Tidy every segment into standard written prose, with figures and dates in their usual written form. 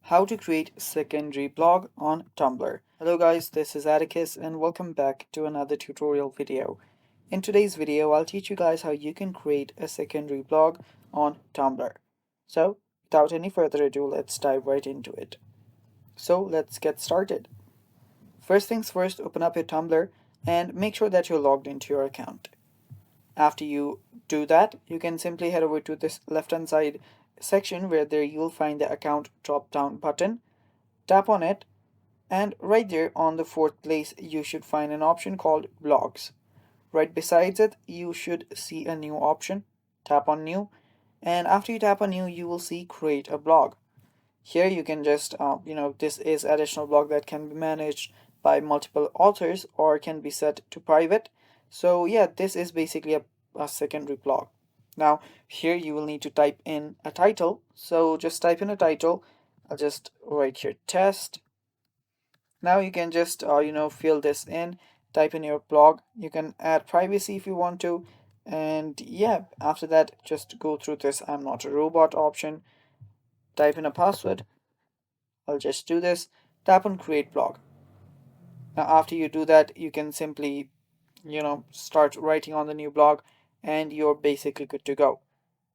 How to create secondary blog on Tumblr. Hello guys, this is Atticus and welcome back to another tutorial video. In today's video, I'll teach you guys how you can create a secondary blog on Tumblr. So, without any further ado, let's dive right into it. So, let's get started. First things first, open up your Tumblr and make sure that you're logged into your account. After you do that, you can simply head over to this left hand side section where there you'll find the account drop down button. Tap on it, and right there on the fourth place you should find an option called blogs. Right besides it you should see a new option. Tap on new, and after you tap on new you will see create a blog. Here you can just this is additional blog that can be managed by multiple authors or can be set to private. So yeah, this is basically a secondary blog. Now here you will need to type in a title, so just type in a title. I'll just write here test. Now you can just fill this in, type in your blog. You can add privacy if you want to, and yeah, after that just go through this I'm not a robot option, type in a password. I'll just do this, tap on create blog. Now after you do that you can simply start writing on the new blog and you're basically good to go.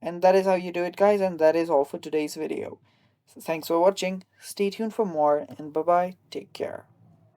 And that is how you do it guys, and that is all for today's video. So thanks for watching, stay tuned for more, and bye bye, take care.